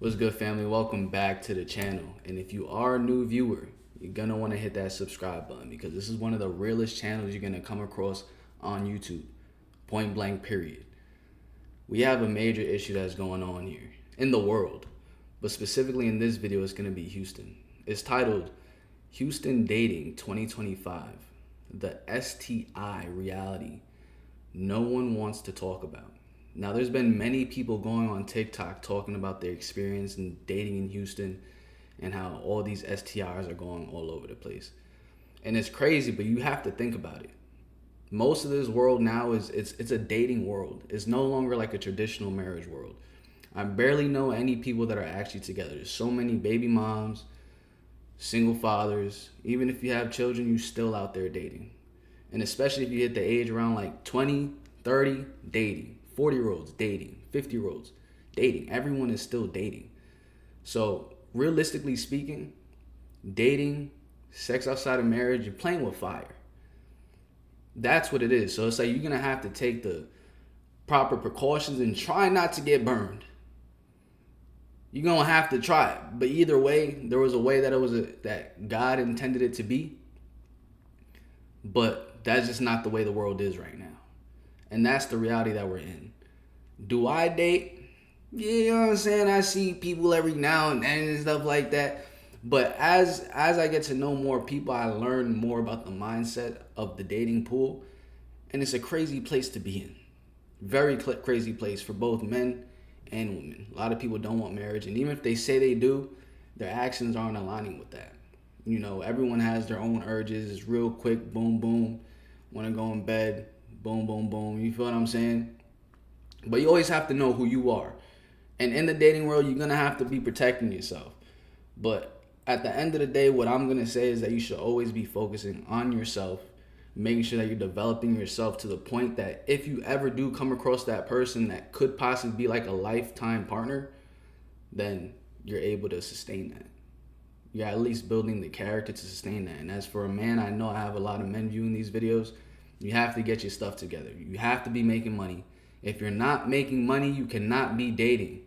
What's good, family? Welcome back to the channel. And if you are a new viewer, you're gonna want to hit that subscribe button because this is one of the realest channels you're gonna come across on YouTube. Point blank, period. We have a major issue that's going on here in the world, but specifically in this video, it's gonna be Houston. It's titled Houston Dating 2025, the STI reality no one wants to talk about. Now, there's been many people going on TikTok talking about their experience in dating in Houston and how all these STIs are going all over the place. And it's crazy, but you have to think about it. Most of this world now it's a dating world. It's no longer like a traditional marriage world. I barely know any people that are actually together. There's so many baby moms, single fathers. Even if you have children, you still out there dating. And especially if you hit the age around like 20, 30, dating. 40-year-olds dating, 50-year-olds dating. Everyone is still dating. So realistically speaking, dating, sex outside of marriage, you're playing with fire. That's what it is. So it's like you're going to have to take the proper precautions and try not to get burned. You're going to have to try it. But either way, there was a way that God intended it to be. But that's just not the way the world is right now. And that's the reality that we're in. Do I date? Yeah, you know what I'm saying? I see people every now and then and stuff like that. But as I get to know more people, I learn more about the mindset of the dating pool. And it's a crazy place to be in. Very crazy place for both men and women. A lot of people don't want marriage. And even if they say they do, their actions aren't aligning with that. You know, everyone has their own urges. It's real quick, boom, boom. Want to go in bed. Boom, boom, boom. You feel what I'm saying? But you always have to know who you are. And in the dating world, you're going to have to be protecting yourself. But at the end of the day, what I'm going to say is that you should always be focusing on yourself, making sure that you're developing yourself to the point that if you ever do come across that person that could possibly be like a lifetime partner, then you're able to sustain that. You're at least building the character to sustain that. And as for a man, I know I have a lot of men viewing these videos. You have to get your stuff together. You have to be making money. If you're not making money, you cannot be dating.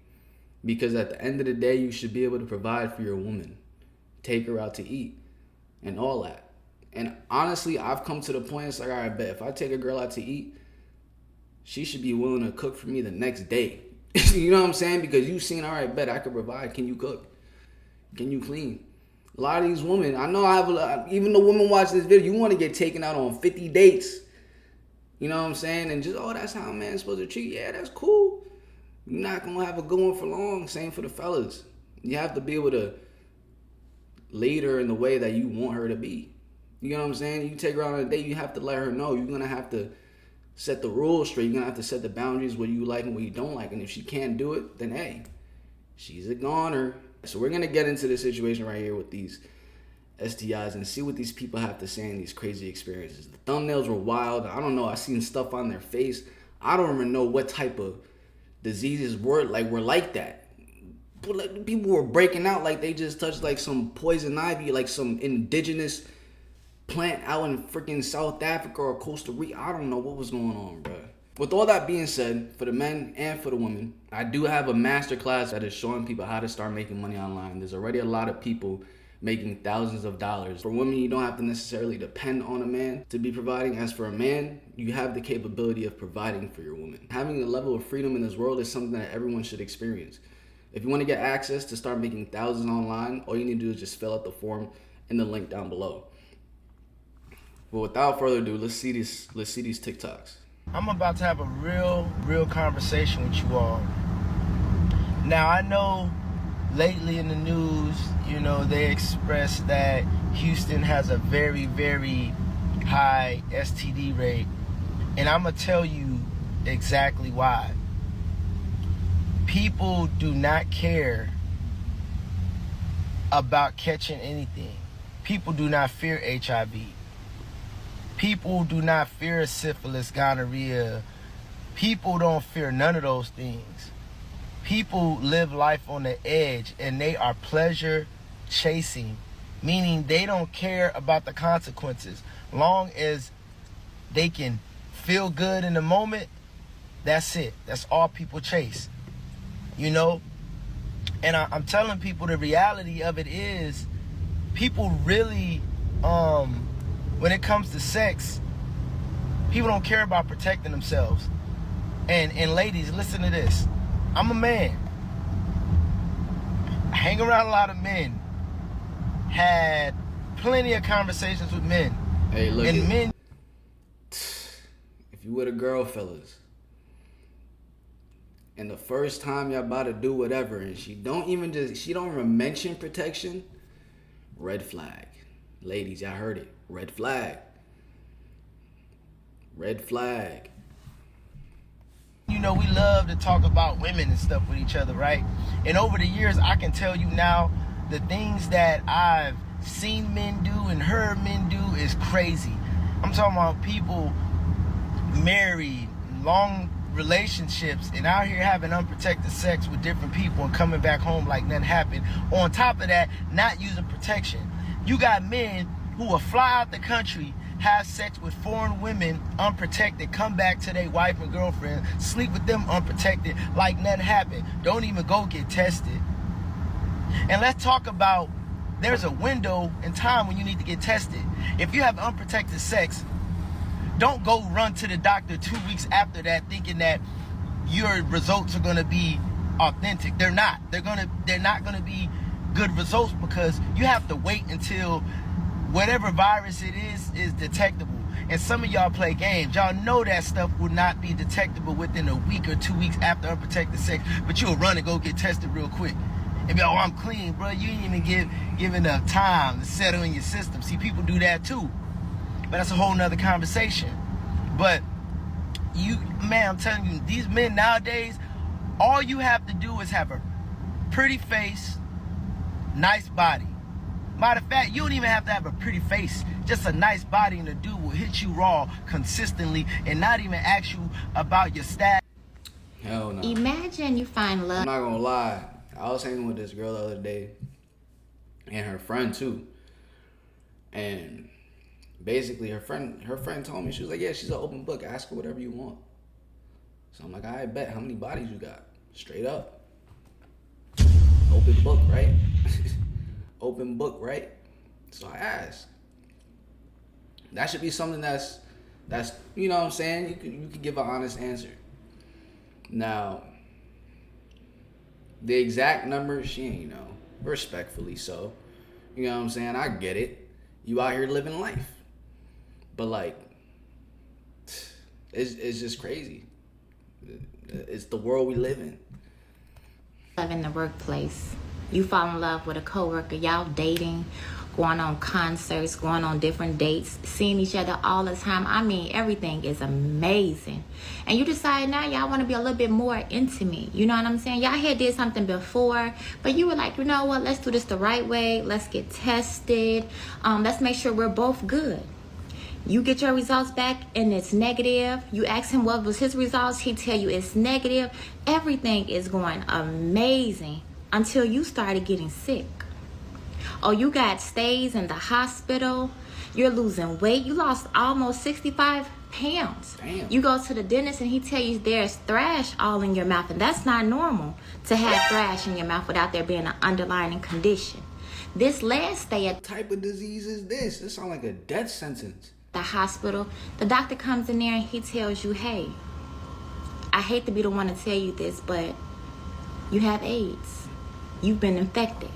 Because at the end of the day, you should be able to provide for your woman. Take her out to eat and all that. And honestly, I've come to the point, it's like, all right, bet if I take a girl out to eat, she should be willing to cook for me the next day. You know what I'm saying? Because you've seen, all right, bet I could provide. Can you cook? Can you clean? A lot of these women, I know I have a lot, even the women watching this video, you want to get taken out on 50 dates. You know what I'm saying? And just, oh, that's how a man's supposed to treat. Yeah, that's cool. You're not going to have a good one for long. Same for the fellas. You have to be able to lead her in the way that you want her to be. You know what I'm saying? You take her out on a date, you have to let her know. You're going to have to set the rules straight. You're going to have to set the boundaries, what you like and what you don't like. And if she can't do it, then hey, she's a goner. So we're going to get into this situation right here with these STIs and see what these people have to say in these crazy experiences. The thumbnails were wild. I don't know. I seen stuff on their face. I don't even know what type of diseases were like that. But like, people were breaking out like they just touched like some poison ivy, like some indigenous plant out in freaking South Africa or Costa Rica. I don't know what was going on, bro. With all that being said, for the men and for the women, I do have a masterclass that is showing people how to start making money online. There's already a lot of people making thousands of dollars. For women, you don't have to necessarily depend on a man to be providing. As for a man, you have the capability of providing for your woman. Having a level of freedom in this world is something that everyone should experience. If you want to get access to start making thousands online, all you need to do is just fill out the form in the link down below. But without further ado, let's see these TikToks. I'm about to have a real conversation with you all. Now, I know lately in the news, you know, they expressed that Houston has a very high STD rate. And I'm going to tell you exactly why. People do not care about catching anything. People do not fear HIV. People do not fear syphilis, gonorrhea. People don't fear none of those things. People live life on the edge and they are pleasure chasing, meaning they don't care about the consequences. Long as they can feel good in the moment, that's it. That's all people chase. You know, And I'm telling people the reality of it is, people really, when it comes to sex, people don't care about protecting themselves. And ladies, listen to this. I'm a man. I hang around a lot of men. Had plenty of conversations with men. Hey, look. And men. If you with a girl, fellas, and the first time y'all about to do whatever, and she don't even mention protection, red flag. Ladies, y'all heard it. Red flag. Red flag. You know, we love to talk about women and stuff with each other, right? And over the years, I can tell you now, the things that I've seen men do and heard men do is crazy. I'm talking about people married, long relationships, and out here having unprotected sex with different people and coming back home like nothing happened. On top of that, not using protection. You got men who will fly out the country, have sex with foreign women unprotected, come back to their wife and girlfriend, sleep with them unprotected like nothing happened. Don't even go get tested. And let's talk about, there's a window in time when you need to get tested. If you have unprotected sex, don't go run to the doctor 2 weeks after that thinking that your results are gonna be authentic. They're not. They're not gonna be good results, because you have to wait until whatever virus it is detectable. And some of y'all play games. Y'all know that stuff will not be detectable within a week or 2 weeks after unprotected sex, but you'll run and go get tested real quick. And be like, oh, I'm clean, bro. You ain't even give enough time to settle in your system. See, people do that too. But that's a whole nother conversation. But man, I'm telling you, these men nowadays, all you have to do is have a pretty face, nice body. Matter of fact, you don't even have to have a pretty face. Just a nice body, and the dude will hit you raw consistently and not even ask you about your stat. Hell no. Imagine you find love. I'm not gonna lie. I was hanging with this girl the other day, and her friend too. And basically, her friend told me, she was like, "Yeah, she's an open book. Ask her whatever you want." So I'm like, "I bet. How many bodies you got?" Straight up. Open book, right? Open book, right? So I asked. That should be something that's you know what I'm saying? You could give an honest answer. Now, the exact number, she ain't know. Respectfully so. You know what I'm saying? I get it. You out here living life. But like, it's just crazy. It's the world we live in. Love in the workplace. You fall in love with a coworker, y'all dating, going on concerts, going on different dates, seeing each other all the time. I mean, everything is amazing. And you decide now y'all want to be a little bit more intimate. You know what I'm saying? Y'all had did something before, but you were like, you know what? Let's do this the right way. Let's get tested. Let's make sure we're both good. You get your results back and it's negative. You ask him what was his results. He tell you it's negative. Everything is going amazing until you started getting sick. Oh, you got stays in the hospital. You're losing weight. You lost almost 65 pounds. Damn. You go to the dentist and he tell you there's thrash all in your mouth. And that's not normal to have thrash in your mouth without there being an underlying condition. This last stay at What type of disease is this? This sounds like a death sentence. the hospital, the doctor comes in there and he tells you, hey, I hate to be the one to tell you this, but you have AIDS. You've been infected.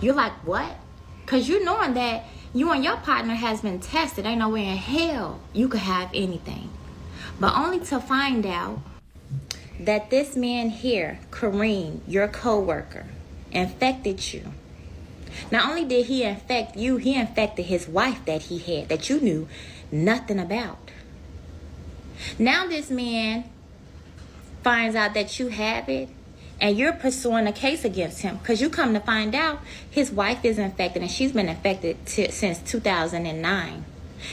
You're like, what? Because you're knowing that you and your partner has been tested. Ain't no way in hell you could have anything. But only to find out that this man here, Kareem, your coworker, infected you. Not only did he infect you, he infected his wife that he had, that you knew nothing about. Now this man finds out that you have it, and you're pursuing a case against him because you come to find out his wife is infected, and she's been infected since 2009.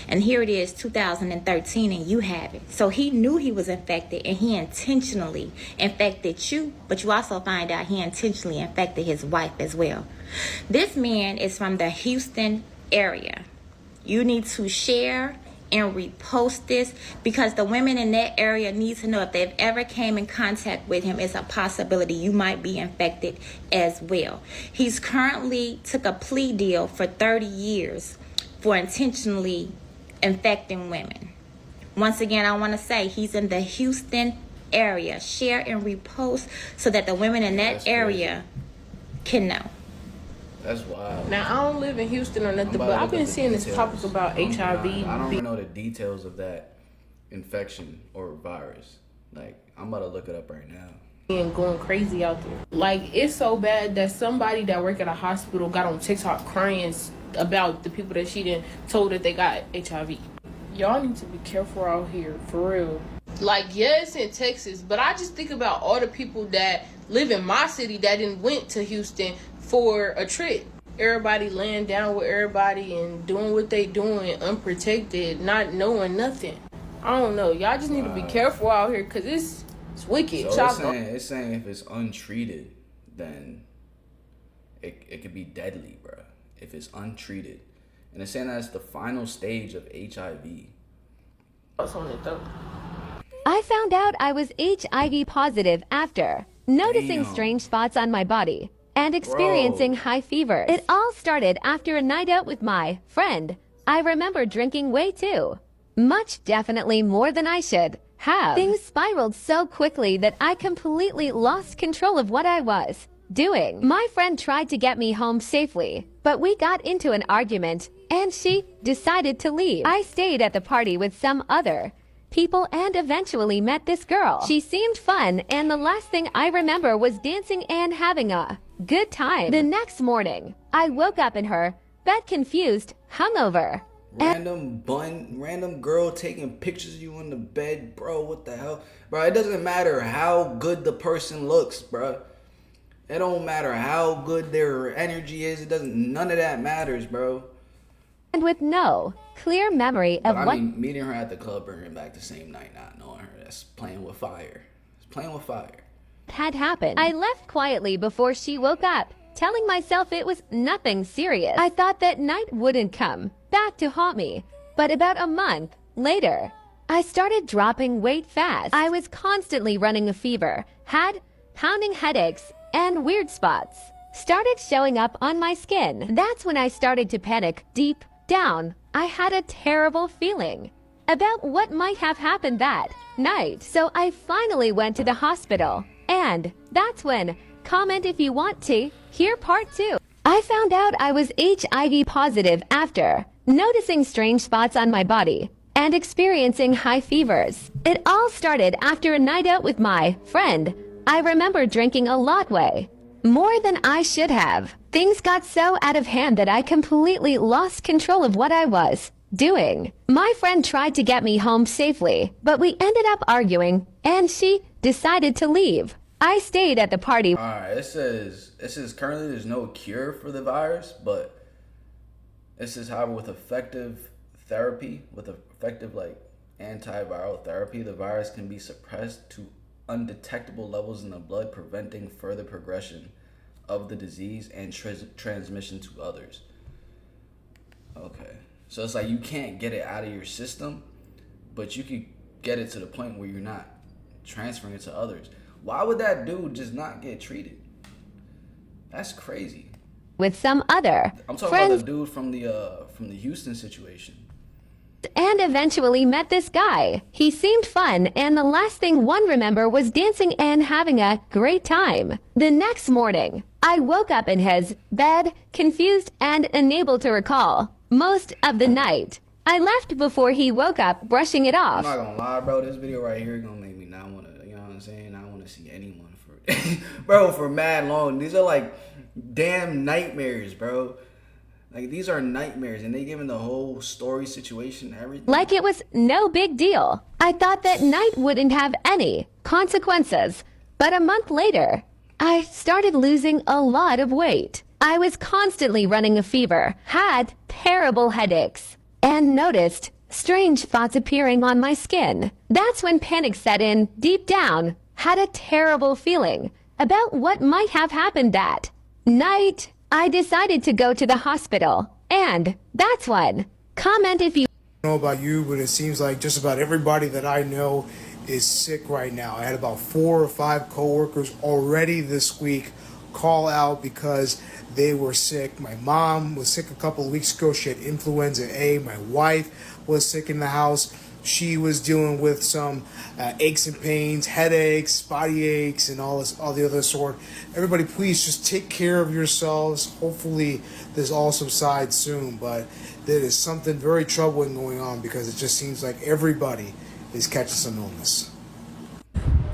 And here it is, 2013, and you have it. So he knew he was infected, and he intentionally infected you, but you also find out he intentionally infected his wife as well. This man is from the Houston area. You need to share and repost this, because the women in that area need to know if they've ever came in contact with him, it's a possibility you might be infected as well. He's currently took a plea deal for 30 years for intentionally infecting women. Once again, I want to say he's in the Houston area. Share and repost so that the women in that area can know. That's wild. Now, I don't live in Houston or nothing, but I've been seeing this topic about HIV. I don't even know the details of that infection or virus. Like, I'm about to look it up right now. And going crazy out there. Like, it's so bad that somebody that work at a hospital got on TikTok crying about the people that she done told that they got HIV. Y'all need to be careful out here, for real. Like, yes, in Texas, but I just think about all the people that live in my city that didn't went to Houston for a trip. Everybody laying down with everybody and doing what they doing unprotected, not knowing nothing. I don't know. Y'all just need to be careful out here, because it's wicked. So it's saying if it's untreated, then it could be deadly, bro. If it's untreated. And it's saying that's the final stage of HIV. What's on it though? I found out I was HIV positive after noticing strange spots on my body and experiencing high fever. It all started after a night out with my friend. I remember drinking way too much, definitely more than I should have. Things spiraled so quickly that I completely lost control of what I was doing. My friend tried to get me home safely, but we got into an argument and she decided to leave. I stayed at the party with some other people and eventually met this girl. She seemed fun, and the last thing I remember was dancing and having a good time. The next morning, I woke up in her bed confused, hungover. Random girl taking pictures of you in the bed, bro. What the hell? Bro, it doesn't matter how good the person looks, bro. It don't matter how good their energy is. None of that matters, bro. And with no clear memory of what meeting her at the club, bringing her back the same night, not knowing her, that's playing with fire. It's playing with fire. Had happened. I left quietly before she woke up, telling myself it was nothing serious. I thought that night wouldn't come back to haunt me, but about a month later, I started dropping weight fast. I was constantly running a fever, had pounding headaches, and weird spots started showing up on my skin. That's when I started to panic. Deep down, I had a terrible feeling about what might have happened that night. So I finally went to the hospital, and that's when, comment if you want to hear part 2. I found out I was HIV positive after noticing strange spots on my body and experiencing high fevers. It all started after a night out with my friend. I remember drinking a lot way more than I should have. Things got so out of hand that I completely lost control of what I was doing. My friend tried to get me home safely, but we ended up arguing and she decided to leave. I stayed at the party. Alright, it says currently there's no cure for the virus, but it says, however, with effective therapy, antiviral therapy, the virus can be suppressed to undetectable levels in the blood, preventing further progression of the disease and transmission to others. Okay, so it's like you can't get it out of your system, but you could get it to the point where you're not transferring it to others. Why would that dude just not get treated? That's crazy. With some other I'm talking friends about the dude from the Houston situation. And eventually met this guy. He seemed fun, and the last thing one remember was dancing and having a great time. The next morning, I woke up in his bed, confused and unable to recall most of the night. I left before he woke up, brushing it off. I'm not gonna lie, bro. This video right here gonna make me not wanna, you know what I'm saying? I wanna see anyone for mad long. These are like damn nightmares, bro. Like, these are nightmares, and they giving the whole story, situation, everything. Like it was no big deal. I thought that night wouldn't have any consequences. But a month later, I started losing a lot of weight. I was constantly running a fever, had terrible headaches, and noticed strange spots appearing on my skin. That's when panic set in deep down, had a terrible feeling about what might have happened that night. I decided to go to the hospital, and that's when, comment if you Know about you, but it seems like just about everybody that I know is sick right now. I had about 4 or 5 coworkers already this week call out because they were sick. My mom was sick a couple of weeks ago. She had influenza A. My wife was sick in the house. She was dealing with some aches and pains, headaches, body aches, and all the other sort. Everybody, please just take care of yourselves. Hopefully, this all subsides soon. But there is something very troubling going on because it just seems like everybody is catching some illness.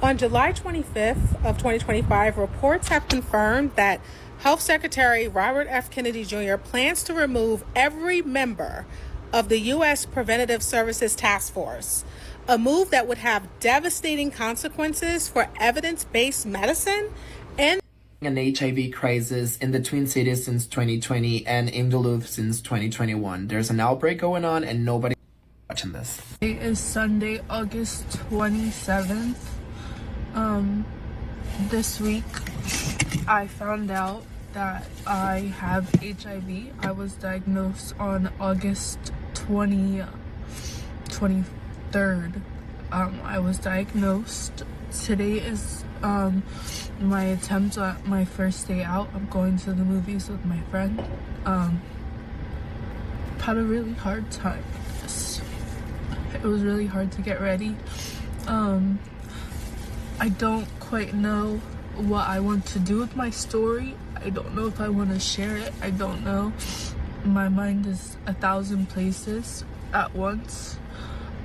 On July 25th of 2025, reports have confirmed that Health Secretary Robert F. Kennedy Jr. plans to remove every member of the U.S. Preventative Services Task Force, a move that would have devastating consequences for evidence-based medicine and an HIV crisis in the Twin Cities since 2020 and in Duluth since 2021. There's an outbreak going on and nobody watching this. It is Sunday, August 27th. This week I found out that I have HIV. I was diagnosed on August 23rd. I was diagnosed. Today is my attempt at my first day out. I'm going to the movies with my friend. Had a really hard time with this. It was really hard to get ready. I don't quite know what I want to do with my story. I don't know if I want to share it. I don't know. My mind is 1,000 places at once.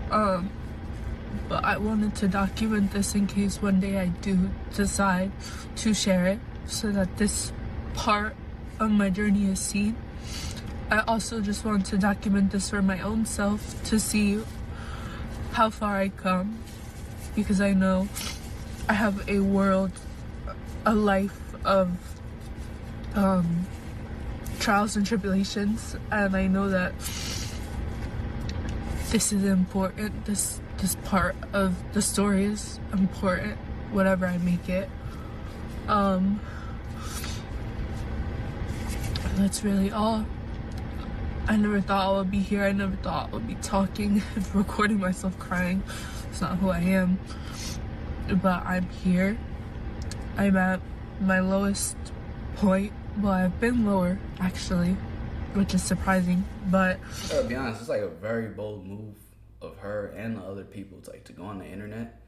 But I wanted to document this in case one day I do decide to share it so that this part of my journey is seen. I also just want to document this for my own self to see how far I come, because I know I have a life of trials and tribulations, and I know that this is important. This part of the story is important, whatever I make it. That's really all. I never thought I would be here. I never thought I would be talking and recording myself crying. It's not who I am. But I'm here. I'm at my lowest point. Well, I've been lower, actually, which is surprising, but... To be honest, it's like a very bold move of her and the other people to go on the internet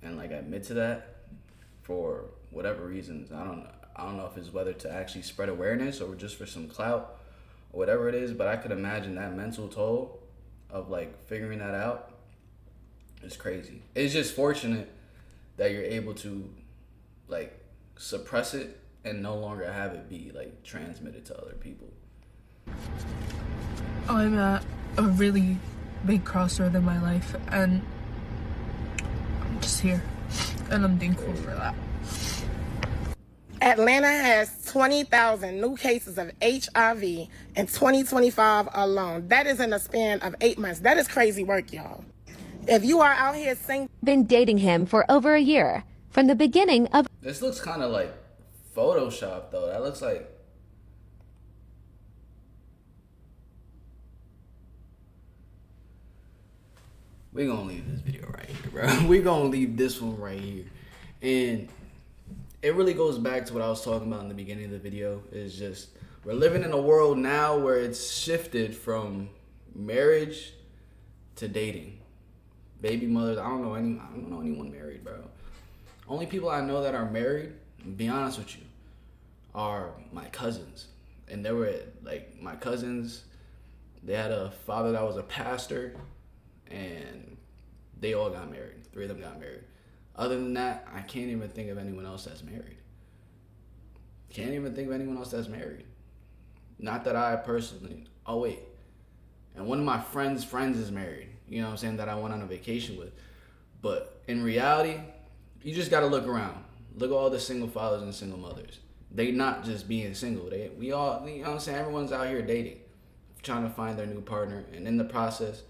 and admit to that for whatever reasons. I don't know if it's whether to actually spread awareness or just for some clout or whatever it is, but I could imagine that mental toll of figuring that out is crazy. It's just fortunate that you're able to suppress it and no longer have it be transmitted to other people. I'm at a really big crossroad in my life, and I'm just here, and I'm thankful for that. Atlanta has 20,000 new cases of HIV in 2025 alone. That is in a span of 8 months. That is crazy work, y'all. If you are out here single... Been dating him for over a year. From the beginning of... This looks kind of like Photoshop, though. That looks like... We're going to leave this video right here, bro. We're going to leave this one right here. And it really goes back to what I was talking about in the beginning of the video. Is just, we're living in a world now where it's shifted from marriage to dating. Baby mothers, I don't know anyone married, bro. Only people I know that are married, to be honest with you, are my cousins. And they were my cousins, they had a father that was a pastor, and they all got married. 3 of them got married. Other than that, I can't even think of anyone else that's married. Can't even think of anyone else that's married. Not that I personally. Oh, wait. And one of my friends' friends is married. You know what I'm saying? That I went on a vacation with. But in reality, you just got to look around. Look at all the single fathers and single mothers. They not just being single. We all, you know what I'm saying? Everyone's out here dating, trying to find their new partner. And in the process,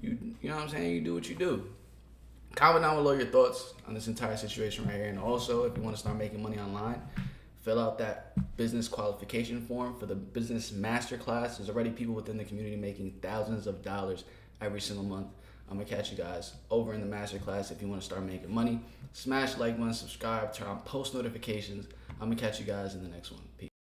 you know what I'm saying? You do what you do. Comment down below your thoughts on this entire situation right here. And also, if you want to start making money online, Fill out that business qualification form for the business masterclass. There's already people within the community making thousands of dollars every single month. I'm gonna catch you guys over in the masterclass. If you want to start making money, smash like button, subscribe, turn on post notifications. I'm gonna catch you guys in the next one. Peace.